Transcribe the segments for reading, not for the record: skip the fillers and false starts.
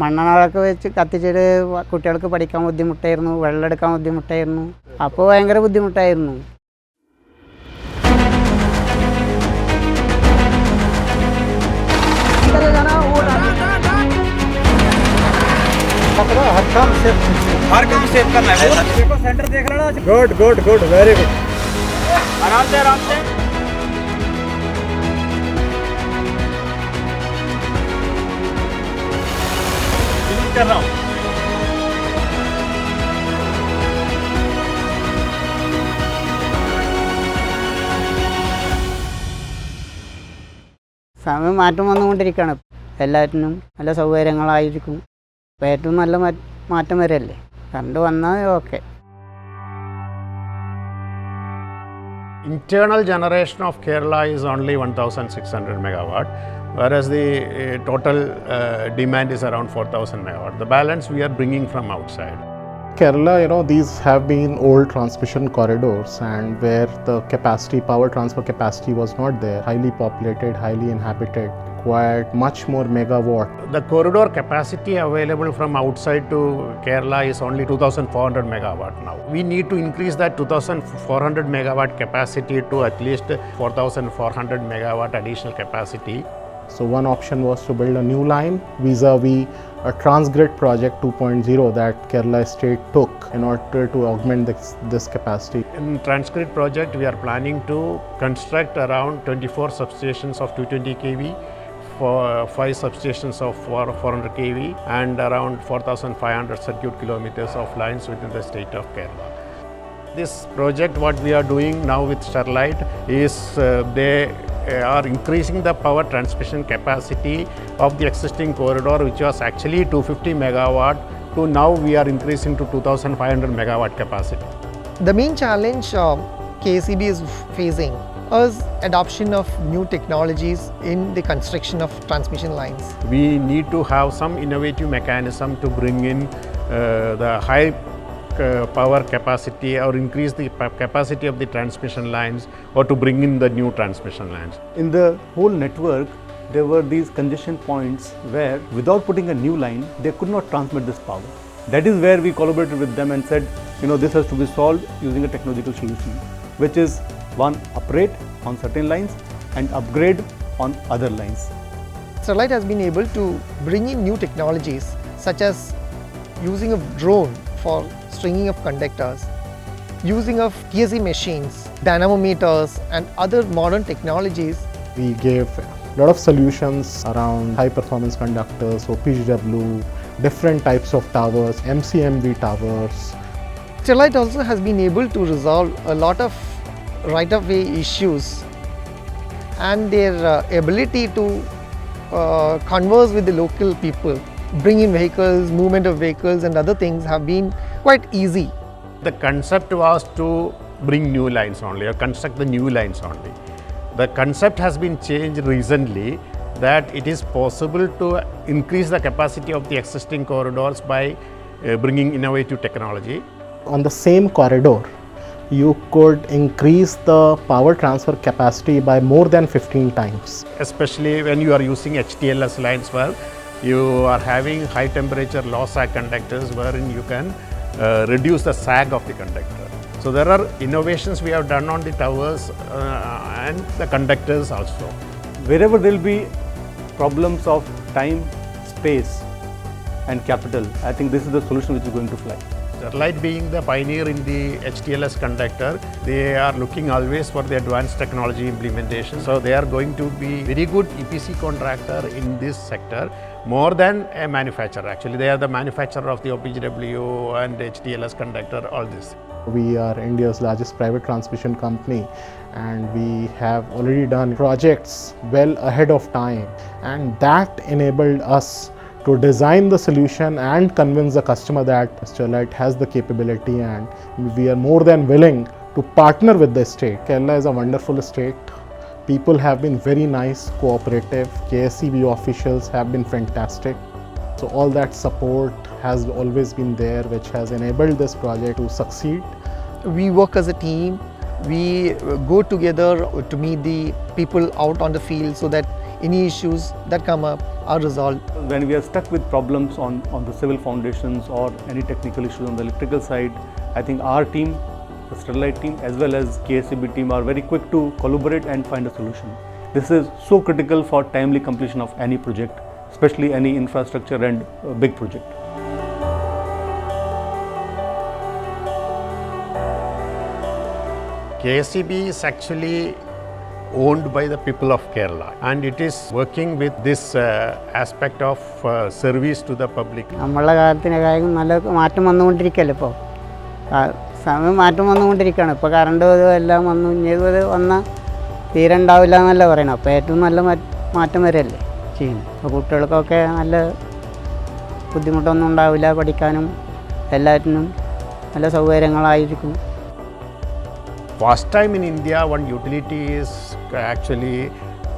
മണ്ണെണ്ണ വെച്ച് കത്തിച്ചിട്ട് കുട്ടികൾക്ക് പഠിക്കാൻ ബുദ്ധിമുട്ടായിരുന്നു, വെള്ളം എടുക്കാൻ ബുദ്ധിമുട്ടായിരുന്നു. അപ്പോൾ ഭയങ്കര ബുദ്ധിമുട്ടായിരുന്നു. हर काम सेव करना है। देखो सेंटर देख रहा है। Good good good very good. आराम से आराम से। कर रहा हूँ। സമയം മാറ്റം വന്നുകൊണ്ടിരിക്കുകയാണ്. എല്ലാറ്റിനും നല്ല സൗകര്യങ്ങളായിരിക്കും. അപ്പോൾ ഏറ്റവും നല്ല മാറ്റം വരല്ലേ. കറണ്ട് വന്നാൽ okay. Internal generation of Kerala is only 1600 megawatt, whereas the total demand is around 4000 megawatt. The balance we are bringing from outside. Kerala, these have been old transmission corridors, and where the power transfer capacity was not there, highly populated, highly inhabited, required much more megawatt. The corridor capacity available from outside to Kerala is only 2400 megawatt now. We need to increase that 2400 megawatt capacity to at least 4400 megawatt additional capacity. So one option was to build a new line vis-a-vis a Transgrid project 2.0 that Kerala state took in order to augment this capacity. In Transgrid project, we are planning to construct around 24 substations of 220 kV, 5 substations of 400 kV, and around 4500 circuit kilometers of lines within the state of Kerala. This project, what we are doing now with Sterlite, is they are increasing the power transmission capacity of the existing corridor, which was actually 250 megawatt, to now we are increasing to 2500 megawatt capacity. The main challenge KSEB is facing is adoption of new technologies in the construction of transmission lines. We need to have some innovative mechanism to bring in the high power capacity or increase the capacity of the transmission lines, or to bring in the new transmission lines. In the whole network, there were these congestion points where without putting a new line, they could not transmit this power. That is where we collaborated with them and said, this has to be solved using a technological solution, which is one, operate on certain lines and upgrade on other lines. Sterlite has been able to bring in new technologies such as using a drone for stringing of conductors, using of TSE machines, dynamometers and other modern technologies. We gave a lot of solutions around high performance conductors, OPGW, different types of towers, MCMV towers. Sterlite also has been able to resolve a lot of right-of-way issues, and their ability to converse with the local people, bring in vehicles, movement of vehicles and other things have been quite easy. The concept was to bring new lines only, or construct the new lines only. The concept has been changed recently, that it is possible to increase the capacity of the existing corridors by bringing innovative technology. On the same corridor, you could increase the power transfer capacity by more than 15 times. Especially when you are using HTLS lines, where you are having high temperature low sag conductors, wherein you can reduce the sag of the conductor. So there are innovations we have done on the towers and the conductors also. Wherever there will be problems of time, space and capital, I think this is the solution which is going to fly. Sterlite being the pioneer in the HTLS conductor, they are looking always for the advanced technology implementation. So they are going to be very good EPC contractor in this sector, more than a manufacturer. Actually, they are the manufacturer of the OPGW and HTLS conductor, all this. We are India's largest private transmission company, and we have already done projects well ahead of time, and that enabled us to design the solution and convince the customer that Sterlite has the capability, and we are more than willing to partner with the state. Kerala is a wonderful state. People have been very nice, cooperative. KSEB officials have been fantastic. So all that support has always been there, which has enabled this project to succeed. We work as a team. We go together to meet the people out on the field so that any issues that come up are resolved. When we are stuck with problems on the civil foundations or any technical issues on the electrical side, I think our team, the Sterlite team as well as KSEB team are very quick to collaborate and find a solution. This is so critical for timely completion of any project, especially any infrastructure and big project. KSEB is actually owned by the people of Kerala, and it is working with this aspect of service to the public. നമ്മളുടെ കാലത്തിനേക്കാളും നല്ല മാറ്റം വന്നുകൊണ്ടിരിക്കുകയല്ലേ ഇപ്പോൾ. സമയം മാറ്റം വന്നുകൊണ്ടിരിക്കുകയാണ്. ഇപ്പോൾ current എല്ലാം വന്നു, ഇനിയത് വന്നാൽ തീരെ ഉണ്ടാവില്ല എന്നല്ല പറയണം. അപ്പോൾ ഏറ്റവും നല്ല മാറ്റം വരെയല്ലേ ചെയ്യുന്നത്. അപ്പോൾ കുട്ടികൾക്കൊക്കെ നല്ല ബുദ്ധിമുട്ടൊന്നും ഉണ്ടാവില്ല, പഠിക്കാനും എല്ലാറ്റിനും നല്ല സൗകര്യങ്ങളായിരിക്കും. First time in India, one utility is actually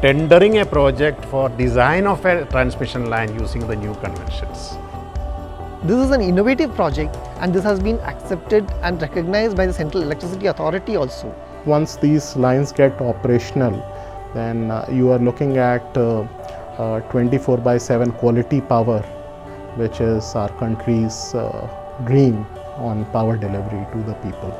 tendering a project for design of a transmission line using the new conventions. This is an innovative project and this has been accepted and recognized by the Central Electricity Authority also. Once these lines get operational, then you are looking at 24/7 quality power, which is our country's dream on power delivery to the people.